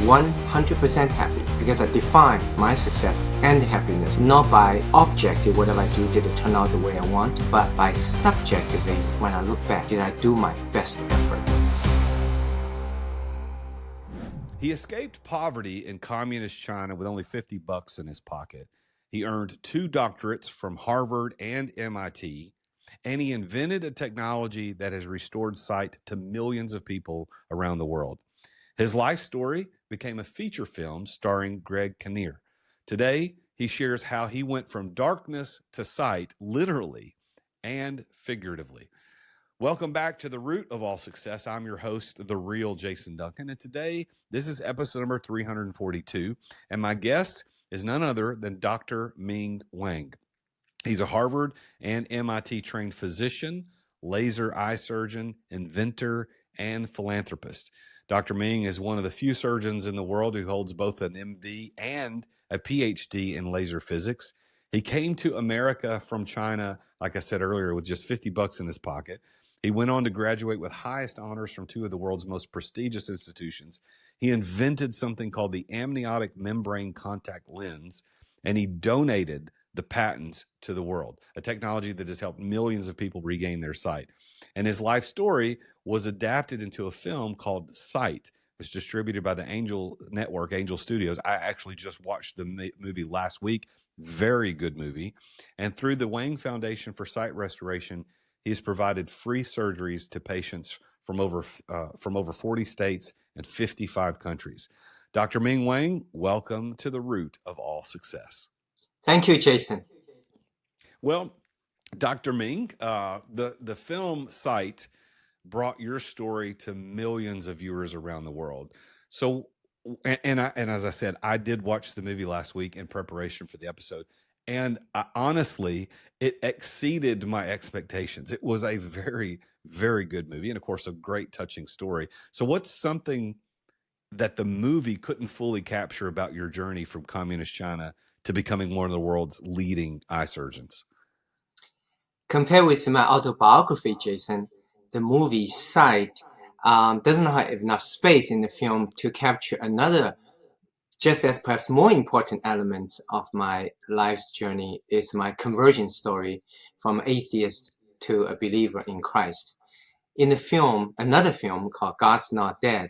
100% happy because I define my success and happiness not by objective whatever I do, did it turn out the way I want, but by subjectively when I look back, did I do my best effort? He escaped poverty in communist China with only $50 in his pocket. He earned 2 doctorates from Harvard and MIT, and he invented a technology that has restored sight to millions of people around the world. His life story became a feature film starring Greg Kinnear. Today, he shares how he went from darkness to sight, literally and figuratively. Welcome back to The Root of All Success. I'm your host, the real Jason Duncan, and today, this is episode number 342, and my guest is none other than Dr. Ming Wang. He's a Harvard and MIT trained physician, laser eye surgeon, inventor, and philanthropist. Dr. Ming is one of the few surgeons in the world who holds both an MD and a PhD in laser physics. He came to America from China, like I said earlier, with just $50 in his pocket. He went on to graduate with highest honors from 2 of the world's most prestigious institutions. He invented something called the amniotic membrane contact lens, and he donated the patents to the world, a technology that has helped millions of people regain their sight. And his life story was adapted into a film called Sight. It was distributed by the Angel Network, Angel Studios. I actually just watched the movie last week. Very good movie. And through the Wang Foundation for Sight Restoration, he has provided free surgeries to patients from over 40 states and 55 countries. Dr. Ming Wang, welcome to The Root of All Success. Thank you, Jason. Well, Dr. Ming, the film Sight brought your story to millions of viewers around the world. So, and as I said, I did watch the movie last week in preparation for the episode. And honestly, it exceeded my expectations. It was a very, very good movie. And of course, a great touching story. So what's something that the movie couldn't fully capture about your journey from communist China to becoming one of the world's leading eye surgeons? Compared with my autobiography, Jason, the movie Sight doesn't have enough space in the film to capture another just as perhaps more important elements of my life's journey is my conversion story from atheist to a believer in Christ. In the film, another film called God's Not Dead,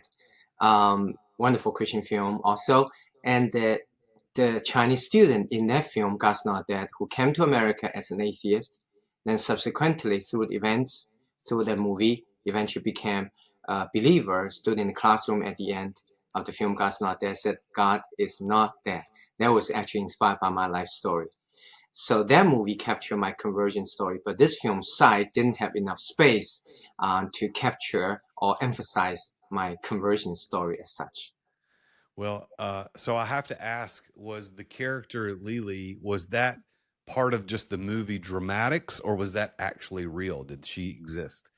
wonderful Christian film also, and the Chinese student in that film, God's Not Dead, who came to America as an atheist, then subsequently through the events, through the movie, eventually became a believer, stood in the classroom at the end of the film God's Not Dead, said God is not dead. That was actually inspired by my life story. So that movie captured my conversion story, but this film Sight didn't have enough space to capture or emphasize my conversion story as such. Well, so I have to ask, was the character Lily, was that part of just the movie dramatics, or was that actually real? Did she exist?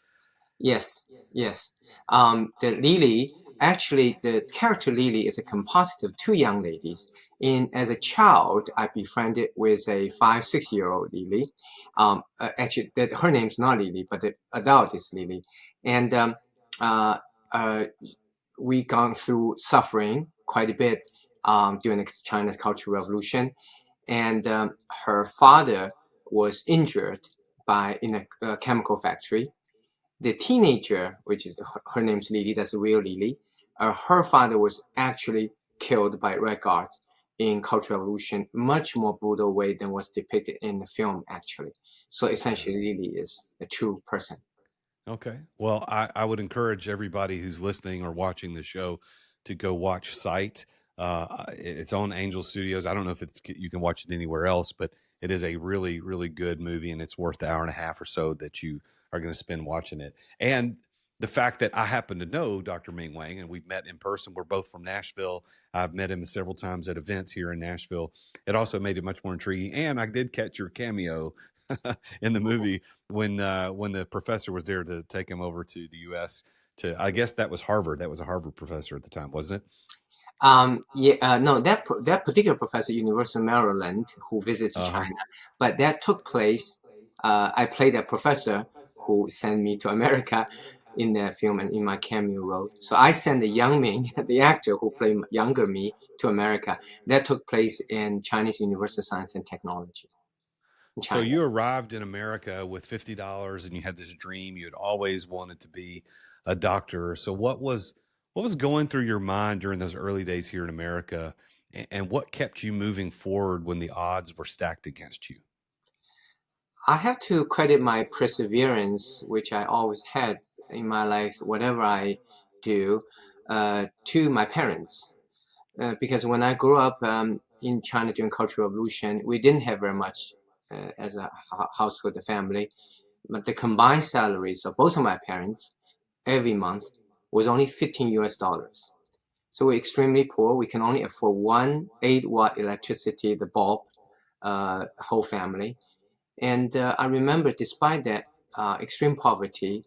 Yes. The character Lily is a composite of 2 young ladies. As a child, I befriended with a 5-6-year-old Lily. Actually, her name's not Lily, but the adult is Lily. And we gone through suffering quite a bit during China's Cultural Revolution. And her father was injured in a chemical factory. The teenager, which is her name's Lily, that's the real Lily, her father was actually killed by Red Guards in Cultural Revolution, much more brutal way than was depicted in the film, actually. So essentially, Lily is a true person. Okay. Well, I would encourage everybody who's listening or watching the show to go watch Sight. It's on Angel Studios. I don't know if you can watch it anywhere else, but it is a really, really good movie, and it's worth the hour and a half or so that you are going to spend watching it. And the fact that I happen to know Dr. Ming Wang, and we've met in person. We're both from Nashville. I've met him several times at events here in Nashville. It also made it much more intriguing. And I did catch your cameo in the movie when the professor was there to take him over to the U.S. I guess that was Harvard. That was a Harvard professor at the time, wasn't it? No, that particular professor, University of Maryland, who visited China, but that took place. I played a professor who sent me to America in that film and in my cameo role. So I sent the young Ming, the actor who played younger me, to America. That took place in Chinese University of Science and Technology in So China. you arrived in America with $50 and you had this dream. You had always wanted to be a doctor. So what was going through your mind during those early days here in America, and what kept you moving forward when the odds were stacked against you? I have to credit my perseverance, which I always had in my life, whatever I do, to my parents. Because when I grew up in China during Cultural Revolution, we didn't have very much as a household, the family. But the combined salaries of both of my parents every month was only 15 US dollars. So we're extremely poor. We can only afford one 8-watt electricity, the bulb, whole family. And I remember, despite that extreme poverty,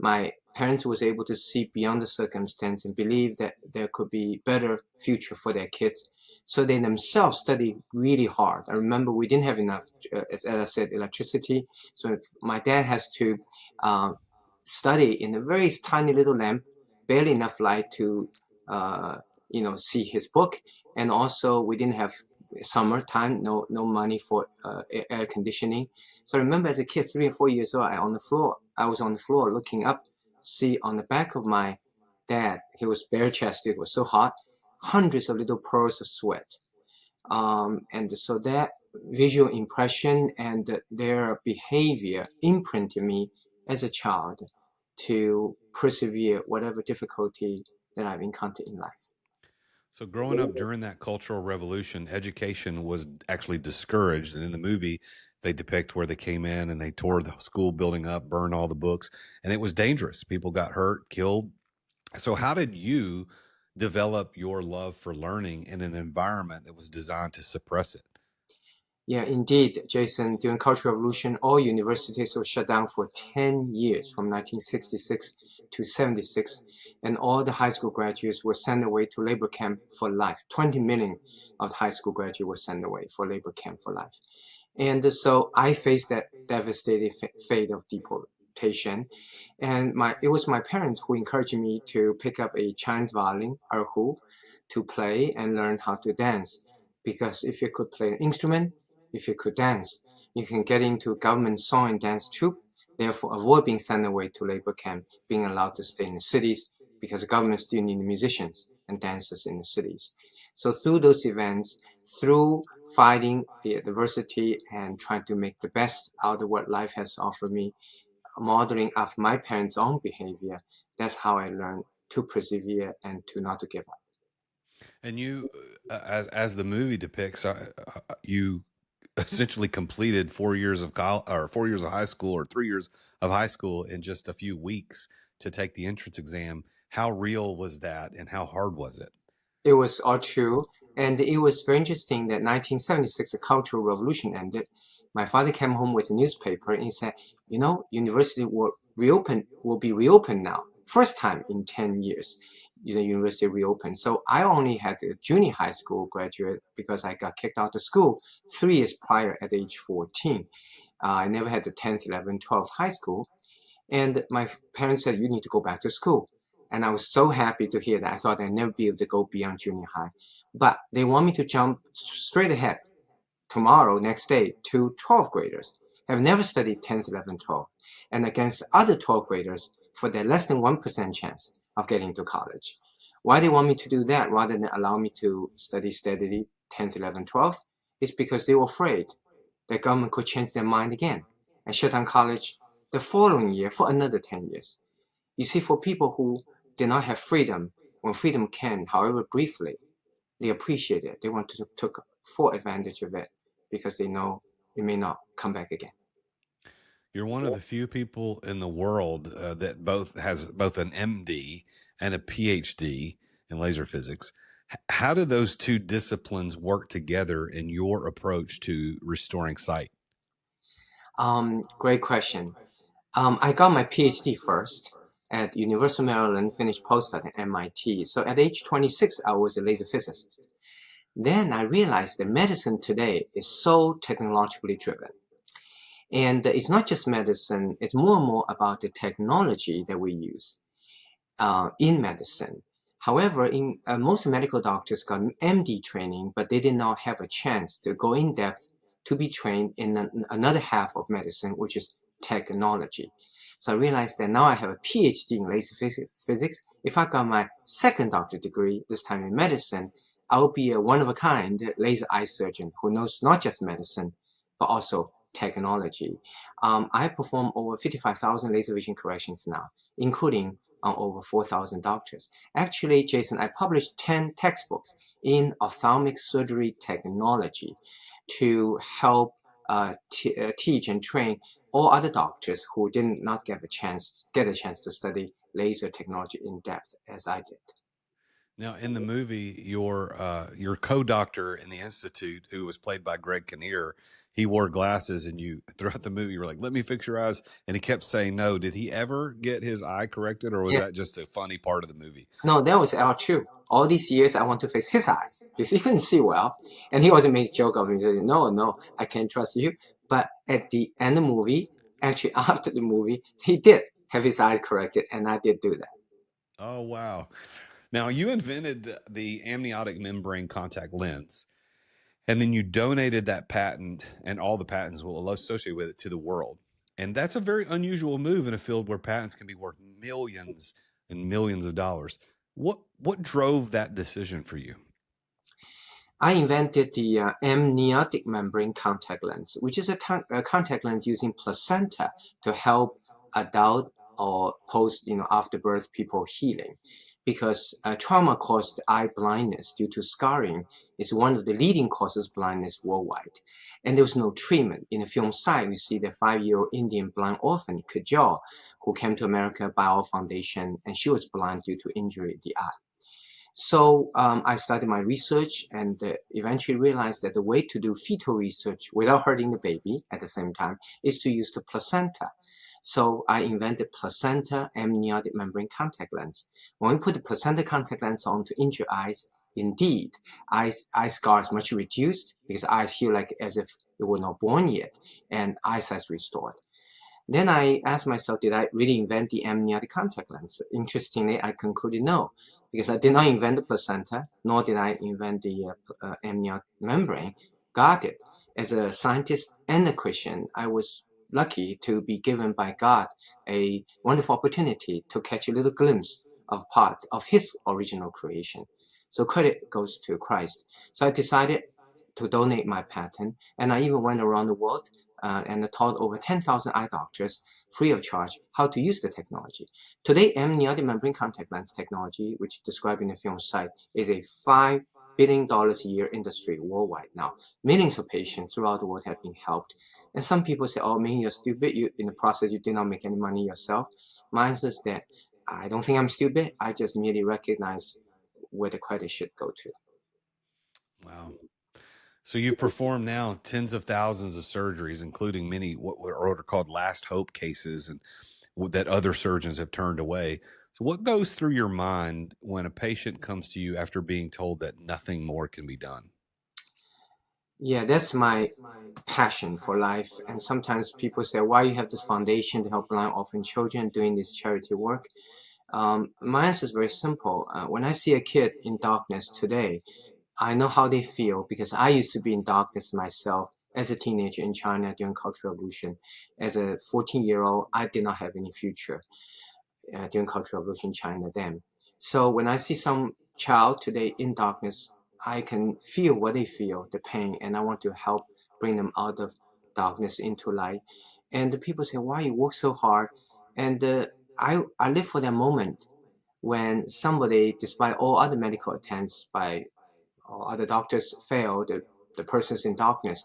my parents was able to see beyond the circumstance and believe that there could be better future for their kids. So they themselves studied really hard. I remember we didn't have enough, as I said, electricity. So if my dad has to uh, study in a very tiny little lamp, barely enough light to, see his book. And also we didn't have summertime, no money for air conditioning. So I remember as a kid, 3 or 4 years old, I was on the floor looking up, see on the back of my dad, he was bare chested, it was so hot, hundreds of little pearls of sweat. And so that visual impression and their behavior imprinted me as a child to persevere whatever difficulty that I've encountered in life. So growing up during that Cultural Revolution, education was actually discouraged. And in the movie, they depict where they came in and they tore the school building up, burned all the books, and it was dangerous. People got hurt, killed. So how did you develop your love for learning in an environment that was designed to suppress it? Yeah, indeed, Jason. During Cultural Revolution, all universities were shut down for 10 years from 1966 to 76, and all the high school graduates were sent away to labor camp for life. 20 million of the high school graduates were sent away for labor camp for life. And so I faced that devastating fate of deportation. And it was my parents who encouraged me to pick up a Chinese violin, erhu, to play and learn how to dance. Because if you could play an instrument, if you could dance, you can get into government song and dance troupe, therefore avoid being sent away to labor camp, being allowed to stay in the cities, because the government still need musicians and dancers in the cities. So through those events, through fighting the adversity and trying to make the best out of what life has offered me, modeling after my parents' own behavior, that's how I learned to persevere and to not to give up. And you, as the movie depicts, you essentially completed 4 years of college or 4 years of high school or 3 years of high school in just a few weeks to take the entrance exam. How real was that, and how hard was it? It was all true. And it was very interesting that 1976, the Cultural Revolution ended. My father came home with a newspaper and he said, university will be reopened now. First time in 10 years, the university reopened. So I only had a junior high school graduate because I got kicked out of school 3 years prior at age 14. I never had the 10th, 11th, 12th high school. And my parents said, you need to go back to school. And I was so happy to hear that. I thought I'd never be able to go beyond junior high. But they want me to jump straight ahead tomorrow, next day, to 12th graders. Have never studied 10th, 11th, 12th. And against other 12th graders for their less than 1% chance of getting to college. Why they want me to do that rather than allow me to study steadily 10th, 11th, 12th is because they were afraid the government could change their mind again and shut down college the following year for another 10 years. You see, for people who did not have freedom, when freedom came, however briefly, they appreciate it. They want to take full advantage of it because they know it may not come back again. You're one of the few people in the world that both has both an MD and a PhD in laser physics. How do those two disciplines work together in your approach to restoring sight? Great question. I got my PhD first at University of Maryland, finished postdoc at MIT. So at age 26, I was a laser physicist. Then I realized that medicine today is so technologically driven. And it's not just medicine, it's more and more about the technology that we use in medicine. However, most medical doctors got MD training, but they did not have a chance to go in depth to be trained in another half of medicine, which is technology. So I realized that now I have a PhD in laser physics. If I got my second doctorate degree, this time in medicine, I will be a one-of-a-kind laser eye surgeon who knows not just medicine, but also technology. I perform over 55,000 laser vision corrections now, including on over 4,000 doctors. Actually, Jason, I published 10 textbooks in ophthalmic surgery technology to help teach and train all other doctors who did not get a chance to study laser technology in depth as I did. Now, in the movie, your co-doctor in the institute, who was played by Greg Kinnear, he wore glasses, and you throughout the movie, you were like, "Let me fix your eyes," and he kept saying no. Did he ever get his eye corrected, or was Yeah, that just a funny part of the movie? no, that was all true. All these years, I want to fix his eyes because he couldn't see well, and he always make joke of me, saying, "No, no, I can't trust you." But at the end of the movie, actually after the movie, he did have his eyes corrected, and I did do that. Oh, wow! Now, you invented the amniotic membrane contact lens, and then you donated that patent and all the patents will associate with it to the world. And that's a very unusual move in a field where patents can be worth millions and millions of dollars. What drove that decision for you? I invented the amniotic membrane contact lens, which is a contact lens using placenta to help adult or post, after birth people healing. Because trauma-caused eye blindness due to scarring is one of the leading causes of blindness worldwide. And there was no treatment. In the film side, we see the 5-year-old Indian blind orphan, Kajal, who came to America by our foundation, and she was blind due to injury of the eye. So I started my research and eventually realized that the way to do fetal research without hurting the baby at the same time is to use the placenta. So I invented placenta amniotic membrane contact lens. When we put the placenta contact lens on to injured eyes, indeed, eye scar is much reduced because eyes feel like as if they were not born yet, and eyesight restored. Then I asked myself, did I really invent the amniotic contact lens? Interestingly, I concluded no, because I did not invent the placenta, nor did I invent the amniotic membrane. God did. As a scientist and a Christian, I was lucky to be given by God a wonderful opportunity to catch a little glimpse of part of His original creation. So credit goes to Christ. So I decided to donate my patent, and I even went around the world and taught over 10,000 eye doctors free of charge how to use the technology. Today, amniotic membrane contact lens technology, which described in the film site, is a $5 billion a year industry worldwide now. Millions of patients throughout the world have been helped. And some people say, oh, Ming, you're stupid. In the process, you did not make any money yourself. My answer is that I don't think I'm stupid. I just merely recognize where the credit should go to. Wow. So you've performed now tens of thousands of surgeries, including many what are called last hope cases, and that other surgeons have turned away. So what goes through your mind when a patient comes to you after being told that nothing more can be done? Yeah, that's my passion for life. And sometimes people say, why you have this foundation to help blind orphan children doing this charity work? My answer is very simple. When I see a kid in darkness today, I know how they feel because I used to be in darkness myself as a teenager in China during Cultural Revolution. As a 14-year-old, I did not have any future during Cultural Revolution in China then. So when I see some child today in darkness, I can feel what they feel, the pain, and I want to help bring them out of darkness into light. And the people say, why you work so hard? And I live for that moment when somebody, despite all other medical attempts by or other doctors fail, the person's in darkness.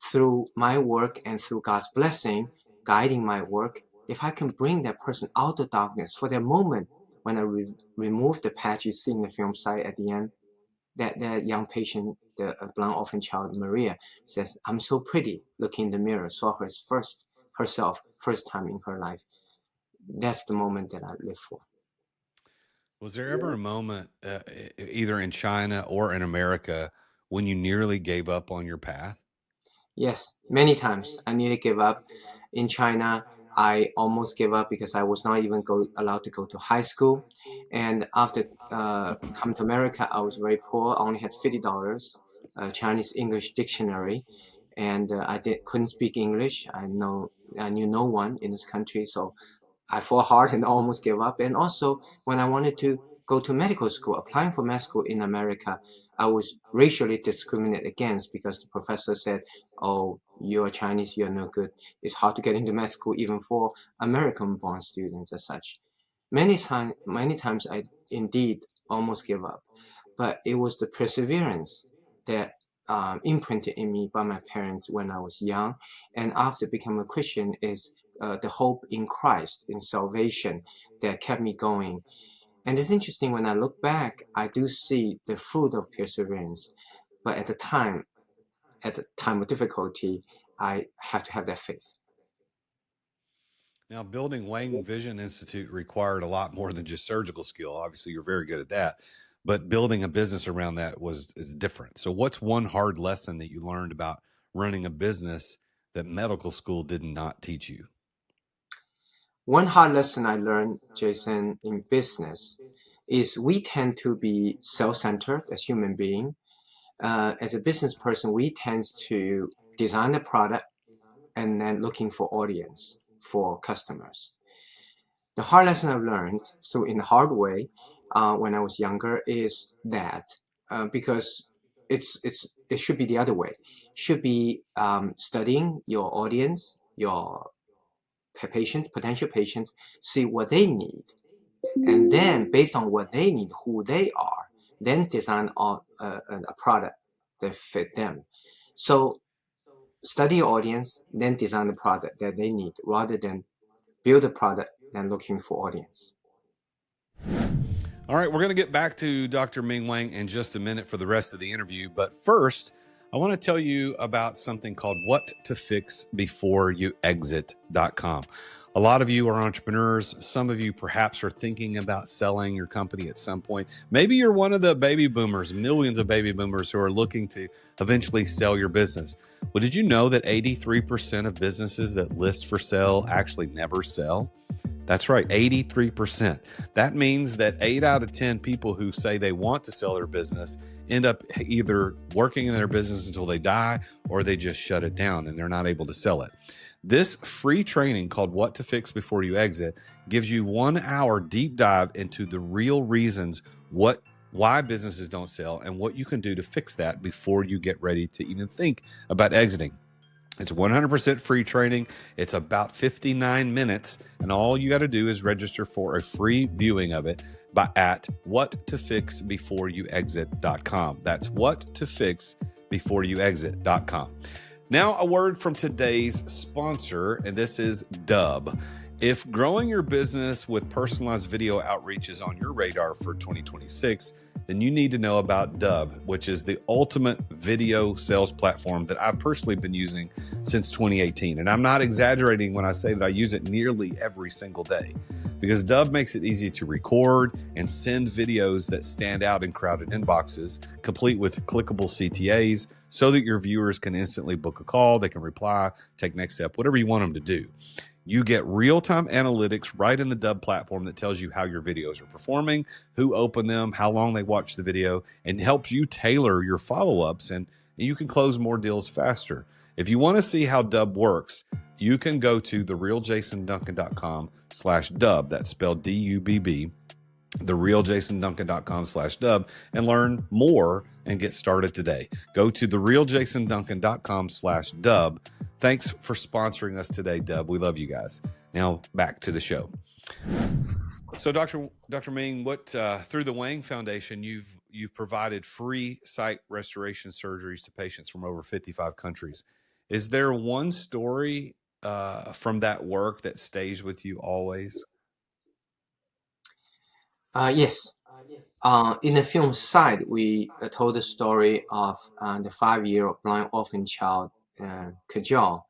Through my work and through God's blessing guiding my work, if I can bring that person out of darkness for that moment when I remove the patch you see in the film site at the end, that young patient, the blind orphan child Maria, says, "I'm so pretty." Looking in the mirror, saw herself first time in her life. That's the moment that I live for. Was there ever a moment, either in China or in America, when you nearly gave up on your path? Yes, many times I nearly give up. In China, I almost gave up because I was not even allowed to go to high school. And after come to America, I was very poor. I only had $50, Chinese English dictionary, and couldn't speak English. I knew no one in this country, so I fought hard and almost gave up. And also, when I wanted to go to medical school, applying for med school in America, I was racially discriminated against because the professor said, "Oh, you're Chinese, you're no good. It's hard to get into med school even for American-born students as such." Many times, I indeed almost gave up, but it was the perseverance that imprinted in me by my parents when I was young, and after becoming a Christian is the hope in Christ, in salvation, that kept me going. And it's interesting when I look back, I do see the fruit of perseverance. But at the time of difficulty, I have to have that faith. Now, building Wang Vision Institute required a lot more than just surgical skill. Obviously, you're very good at that, but building a business around that is different. So, what's one hard lesson that you learned about running a business that medical school did not teach you? One hard lesson I learned, Jason, in business is we tend to be self-centered as human beings. As a business person, we tend to design a product and then looking for audience, for customers. The hard lesson I've learned, so in a hard way, when I was younger, is that because it should be the other way. Should be studying your audience, your potential patients, see what they need, and then based on what they need, who they are, then design a product that fit them. So study your audience, then design the product that they need, rather than build a product and looking for audience. All right, we're going to get back to Dr. Ming Wang in just a minute for the rest of the interview. But first, I want to tell you about something called What to Fix Before You Exit.com. A lot of you are entrepreneurs. Some of you perhaps are thinking about selling your company at some point. Maybe you're one of the baby boomers, millions of baby boomers who are looking to eventually sell your business. Well, did you know that 83% of businesses that list for sale actually never sell? That's right, 83%. That means that 8 out of 10 people who say they want to sell their business end up either working in their business until they die or they just shut it down and they're not able to sell it. This free training called What to Fix Before You Exit gives you 1 hour deep dive into the real reasons why businesses don't sell and what you can do to fix that before you get ready to even think about exiting. It's 100% free training. It's about 59 minutes, and all you got to do is register for a free viewing of it at whattofixbeforeyouexit.com. That's whattofixbeforeyouexit.com. Now, a word from today's sponsor, and this is Dub. If growing your business with personalized video outreach is on your radar for 2026, then you need to know about Dub, which is the ultimate video sales platform that I've personally been using since 2018. And I'm not exaggerating when I say that I use it nearly every single day, because Dub makes it easy to record and send videos that stand out in crowded inboxes, complete with clickable CTAs, so that your viewers can instantly book a call, they can reply, take next step, whatever you want them to do. You get real-time analytics right in the Dub platform that tells you how your videos are performing, who opened them, how long they watched the video, and helps you tailor your follow-ups, and you can close more deals faster. If you want to see how Dub works, you can go to therealjasonduncan.com/dub. That's spelled D-U-B-B. therealjasonduncan.com/dub and learn more and get started today. Go to therealjasonduncan.com/dub. Thanks for sponsoring us today, Dub. We love you guys. Now back to the show. So, Dr. Ming, what through the Wang Foundation, you've provided free sight restoration surgeries to patients from over 55 countries. Is there one story from that work that stays with you always? Yes. In the film Sight, we told the story of the 5-year-old blind orphan child, Kajal,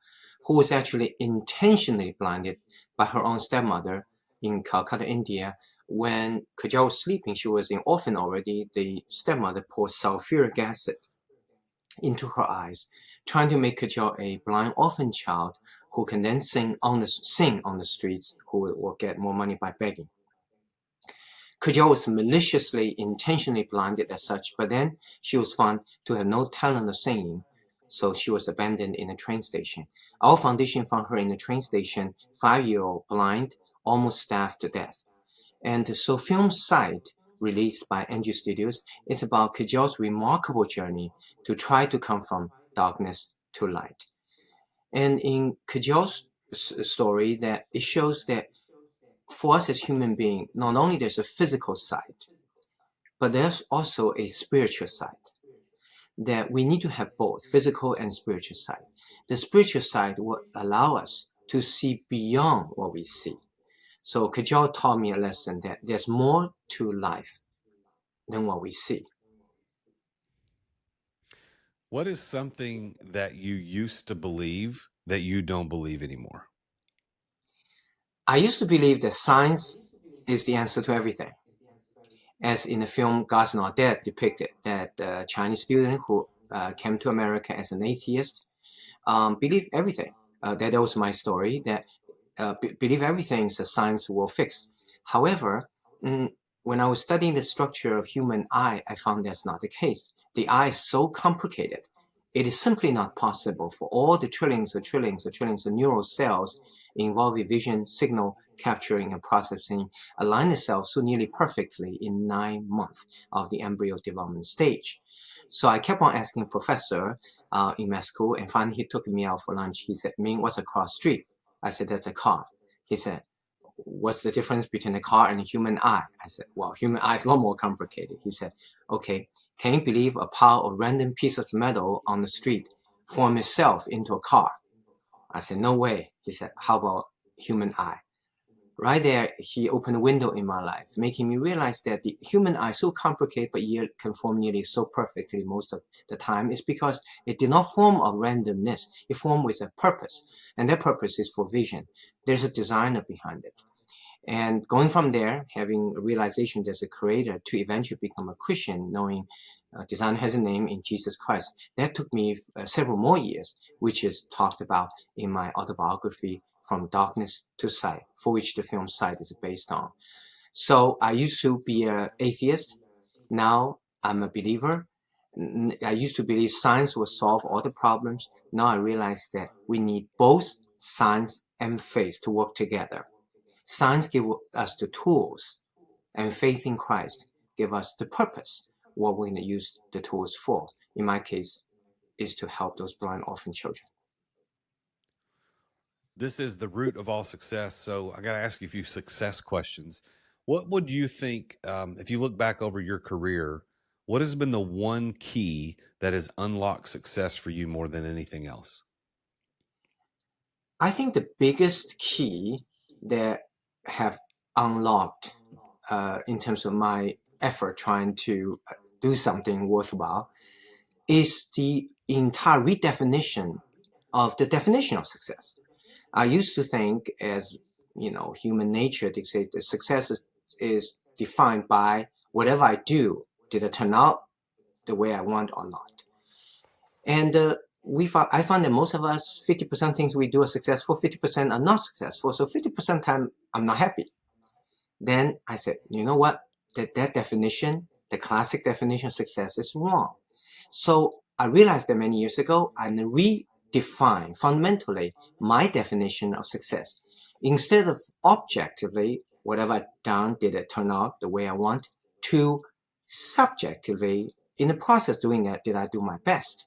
who was actually intentionally blinded by her own stepmother in Calcutta, India. When Kajal was sleeping, she was an orphan already. The stepmother poured sulfuric acid into her eyes trying to make Kajol a blind orphan child who can then sing on the streets, who will get more money by begging. Kajol was maliciously, intentionally blinded as such, but then she was found to have no talent of singing, so she was abandoned in a train station. Our foundation found her in a train station, 5-year-old, blind, almost starved to death. And so Film Sight, released by NG Studios, is about Kajol's remarkable journey to try to come from darkness to light. And in Kajol's story, that it shows that for us as human beings, not only there's a physical side, but there's also a spiritual side, that we need to have both physical and spiritual side. The spiritual side will allow us to see beyond what we see. So Kajol taught me a lesson that there's more to life than what we see. What is something that you used to believe that you don't believe anymore? I used to believe that science is the answer to everything. As in the film God's Not Dead depicted, that Chinese student who came to America as an atheist believed everything. That was my story, that believe everything the science will fix. However, when I was studying the structure of human eye, I found that's not the case. The eye is so complicated. It is simply not possible for all the trillions of neural cells involving vision, signal capturing, and processing align themselves so nearly perfectly in 9 months of the embryo development stage. So I kept on asking professor in my school, and finally he took me out for lunch. He said, "Ming, what's across street?" I said, "That's a car." He said, "What's the difference between a car and a human eye?" I said, "Well, human eye is a lot more complicated." He said, "Okay, can you believe a pile of random pieces of metal on the street form itself into a car?" I said, "No way." He said, "How about human eye?" Right there, he opened a window in my life, making me realize that the human eye is so complicated, but yet can form nearly so perfectly most of the time, is because it did not form of randomness. It formed with a purpose, and that purpose is for vision. There's a designer behind it. And going from there, having a realization there's a creator, to eventually become a Christian, knowing design has a name in Jesus Christ, that took me several more years, which is talked about in my autobiography, From Darkness to Sight, for which the film Sight is based on. So I used to be an atheist. Now I'm a believer. I used to believe science will solve all the problems. Now I realize that we need both science and faith to work together. Science gives us the tools, and faith in Christ give us the purpose, what we're going to use the tools for. In my case, is to help those blind orphan children. This is the root of all success. So I got to ask you a few success questions. What would you think, if you look back over your career, what has been the one key that has unlocked success for you more than anything else? I think the biggest key that have unlocked in terms of my effort trying to do something worthwhile is the entire redefinition of the definition of success. I used to think, as human nature dictates, that success is defined by whatever I do. Did it turn out the way I want or not? And I found that most of us, 50% things we do are successful, 50% are not successful. So 50% time I'm not happy. Then I said, you know what? That definition, the classic definition of success, is wrong. So I realized that many years ago, I redefined fundamentally my definition of success. Instead of objectively, whatever I've done, did it turn out the way I want, to subjectively, in the process of doing that, did I do my best?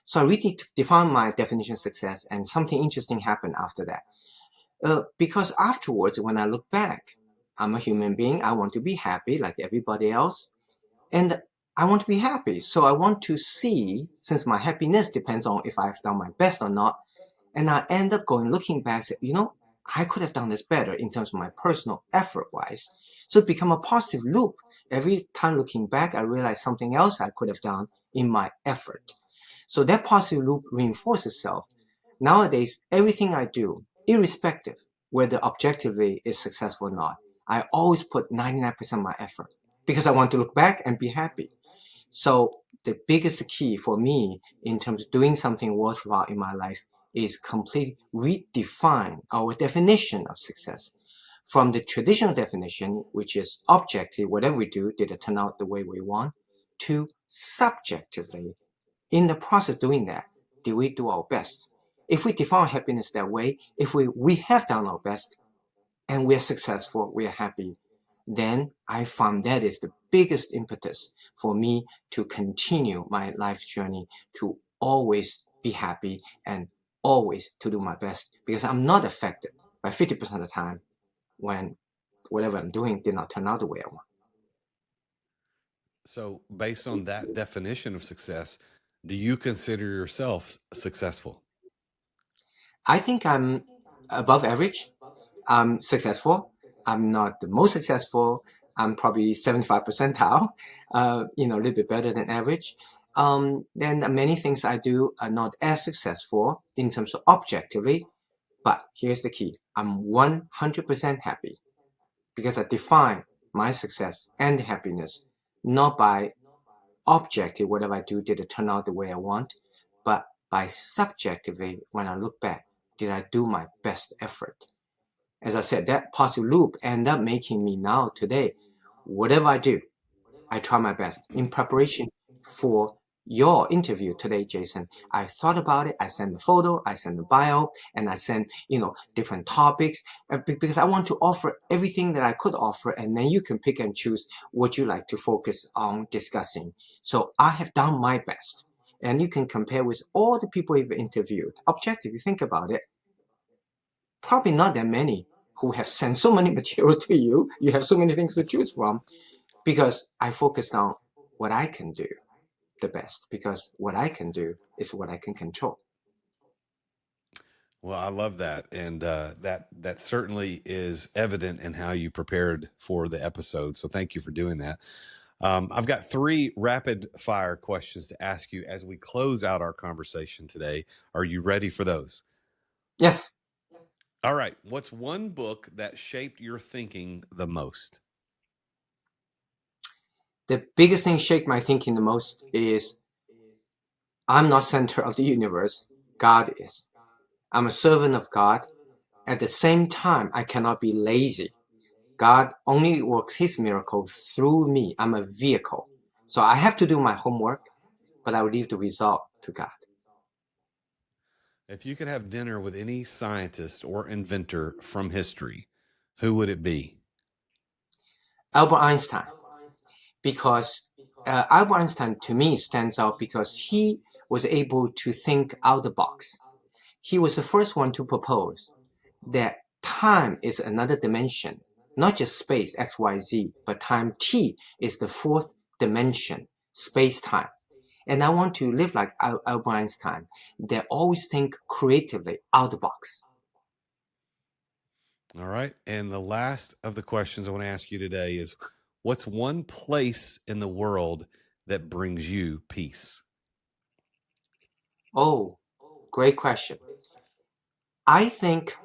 So I redefined my definition of success, and something interesting happened after that. Because afterwards, when I look back, I'm a human being. I want to be happy like everybody else. And I want to be happy. So I want to see, since my happiness depends on if I've done my best or not. And I end up looking back, say, I could have done this better in terms of my personal effort wise. So it become a positive loop. Every time looking back, I realize something else I could have done in my effort. So that positive loop reinforces itself. Nowadays, everything I do, irrespective whether objectively is successful or not, I always put 99% of my effort because I want to look back and be happy. So the biggest key for me in terms of doing something worthwhile in my life is completely redefine our definition of success from the traditional definition, which is objectively, whatever we do, did it turn out the way we want, to subjectively. In the process of doing that, did we do our best? If we define happiness that way, if we have done our best and we're successful, we're happy, then I found that is the biggest impetus for me to continue my life journey, to always be happy and always to do my best, because I'm not affected by 50% of the time when whatever I'm doing did not turn out the way I want. So, based on that definition of success, do you consider yourself successful? I think I'm above average. I'm successful. I'm not the most successful. I'm probably 75 percentile, a little bit better than average. Then many things I do are not as successful in terms of objectively, but here's the key. I'm 100% happy because I define my success and happiness not by objectively whatever I do did it turn out the way I want, but by subjectively when I look back, did I do my best effort? As I said, that positive loop ended up making me now today, whatever I do, I try my best. In preparation for your interview today, Jason, I thought about it. I sent the photo, I sent the bio, and I sent, different topics because I want to offer everything that I could offer, and then you can pick and choose what you like to focus on discussing. So I have done my best. And you can compare with all the people you've interviewed. Objectively, think about it. Probably not that many who have sent so many material to you. You have so many things to choose from because I focused on what I can do the best, because what I can do is what I can control. Well, I love that, and that certainly is evident in how you prepared for the episode. So, thank you for doing that. I've got 3 rapid fire questions to ask you as we close out our conversation today. Are you ready for those? Yes. All right. What's one book that shaped your thinking the most? The biggest thing shake my thinking the most is I'm not center of the universe. God is. I'm a servant of God. At the same time, I cannot be lazy. God only works his miracle through me. I'm a vehicle. So I have to do my homework, but I will leave the result to God. If you could have dinner with any scientist or inventor from history, who would it be? Albert Einstein, because Albert Einstein to me stands out because he was able to think out the box. He was the first one to propose that time is another dimension, not just space X, Y, Z, but time T is the fourth dimension, space-time. And I want to live like Albert Einstein. They always think creatively out the box. All right. And the last of the questions I want to ask you today is, what's one place in the world that brings you peace? Oh, great question. I think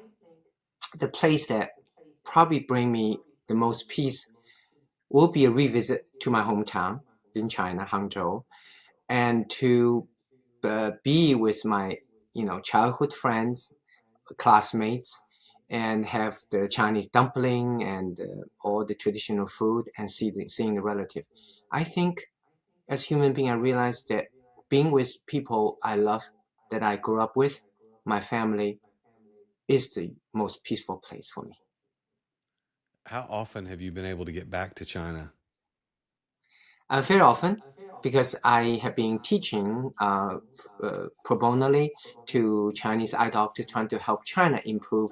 the place that probably bring me the most peace will be a revisit to my hometown in China, Hangzhou, and to be with my childhood friends, classmates, and have the Chinese dumpling and all the traditional food and seeing the relative. I think as a human being, I realized that being with people I love, that I grew up with, my family, is the most peaceful place for me. How often have you been able to get back to China? Very often, because I have been teaching pro bono to Chinese eye doctors, trying to help China improve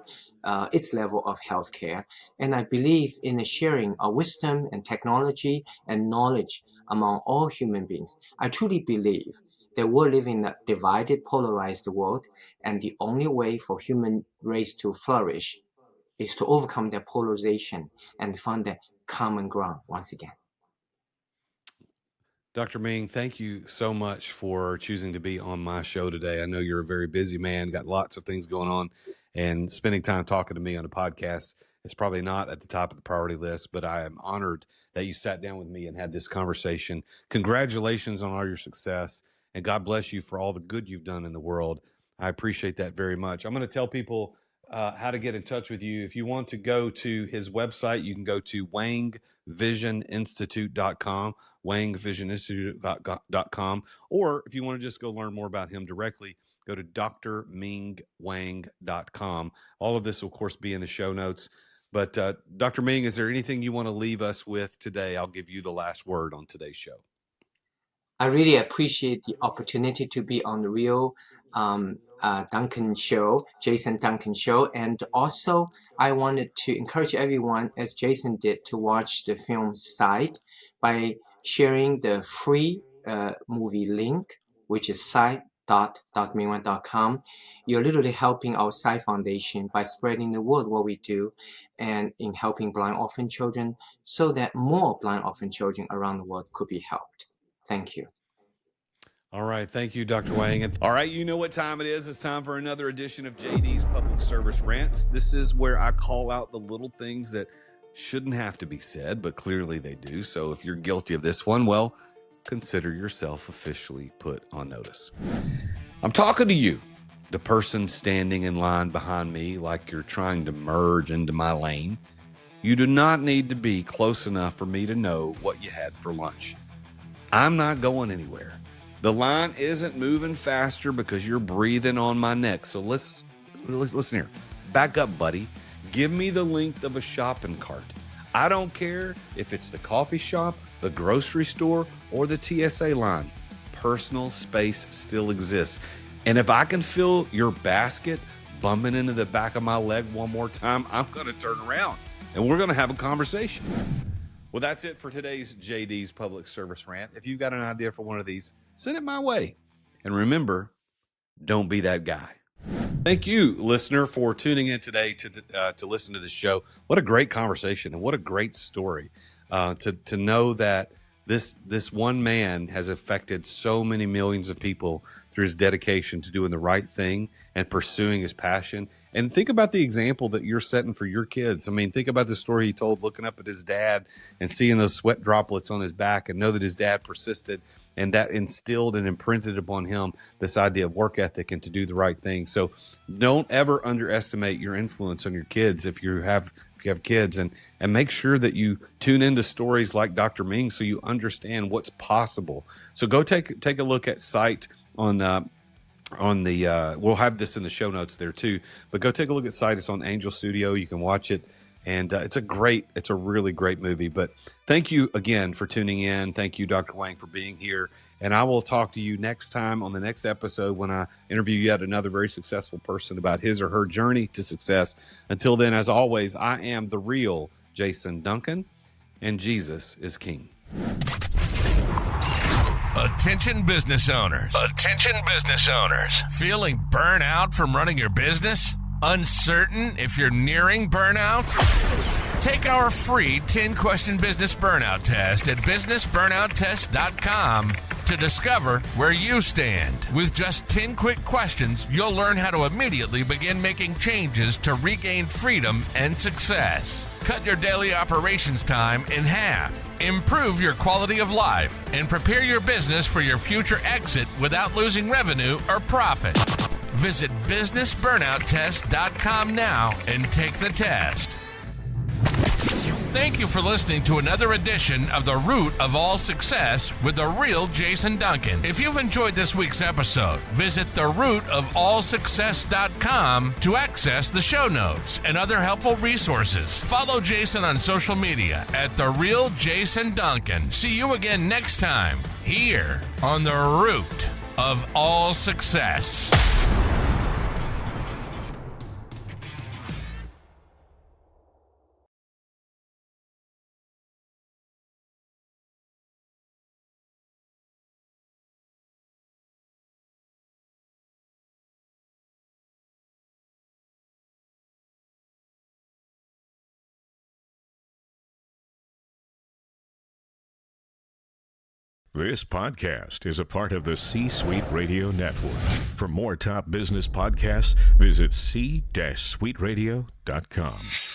its level of healthcare. And I believe in the sharing of wisdom and technology and knowledge among all human beings. I truly believe that we're living in a divided, polarized world, and the only way for human race to flourish is to overcome that polarization and find that common ground once again. Dr. Ming, thank you so much for choosing to be on my show today. I know you're a very busy man, got lots of things going on, and spending time talking to me on the podcast It's probably not at the top of the priority list, but I am honored that you sat down with me and had this conversation. Congratulations on all your success, and God bless you for all the good you've done in the world. I appreciate that very much. I'm going to tell people how to get in touch with you. If you want to go to his website, you can go to wangvisioninstitute.com, wangvisioninstitute.com, or if you want to just go learn more about him directly, go to drmingwang.com. All of this will, of course, be in the show notes. But Dr. Ming, is there anything you want to leave us with today? I'll give you the last word on today's show. I really appreciate the opportunity to be on the real Duncan show, Jason Duncan show. And also, I wanted to encourage everyone, as Jason did, to watch the film Side by sharing the free movie link, which is side.mingwang.com. You're literally helping our Side Foundation by spreading the word what we do and in helping blind orphan children so that more blind orphan children around the world could be helped. Thank you. All right. Thank you, Dr. Wang. All right. You know what time it is. It's time for another edition of JD's Public Service Rants. This is where I call out the little things that shouldn't have to be said, but clearly they do. So if you're guilty of this one, well, consider yourself officially put on notice. I'm talking to you, the person standing in line behind me like you're trying to merge into my lane. You do not need to be close enough for me to know what you had for lunch. I'm not going anywhere. The line isn't moving faster because you're breathing on my neck. So listen here. Back up, buddy. Give me the length of a shopping cart. I don't care if it's the coffee shop, the grocery store, or the TSA line. Personal space still exists. And if I can feel your basket bumping into the back of my leg one more time, I'm going to turn around and we're going to have a conversation. Well, that's it for today's JD's Public Service Rant. If you've got an idea for one of these, send it my way. And remember, don't be that guy. Thank you, listener, for tuning in today to listen to this show. What a great conversation and what a great story to know that this one man has affected so many millions of people through his dedication to doing the right thing and pursuing his passion. And think about the example that you're setting for your kids. I mean, think about the story he told, looking up at his dad and seeing those sweat droplets on his back, and know that his dad persisted, and that instilled and imprinted upon him this idea of work ethic and to do the right thing. So don't ever underestimate your influence on your kids if you have kids, and make sure that you tune into stories like Dr. Ming so you understand what's possible. So go take a look at Sight on the we'll have this in the show notes there too, but go take a look at Sight. It's on Angel Studio. You can watch it, and it's a really great movie. But thank you again for tuning in. Thank you, Dr. Wang, for being here, and I will talk to you next time on the next episode when I interview yet another very successful person about his or her journey to success. Until then, as always, I am the real Jason Duncan, and Jesus is King. Attention business owners. Attention business owners. Feeling burnout from running your business? Uncertain if you're nearing burnout? Take our free 10-question business burnout test at businessburnouttest.com to discover where you stand. With just 10 quick questions, you'll learn how to immediately begin making changes to regain freedom and success. Cut your daily operations time in half. Improve your quality of life and prepare your business for your future exit without losing revenue or profit. Visit businessburnouttest.com now and take the test. Thank you for listening to another edition of The Root of All Success with the real Jason Duncan. If you've enjoyed this week's episode, visit therootofallsuccess.com to access the show notes and other helpful resources. Follow Jason on social media at The Real Jason Duncan. See you again next time here on The Root of All Success. This podcast is a part of the C-Suite Radio Network. For more top business podcasts, visit c-suiteradio.com.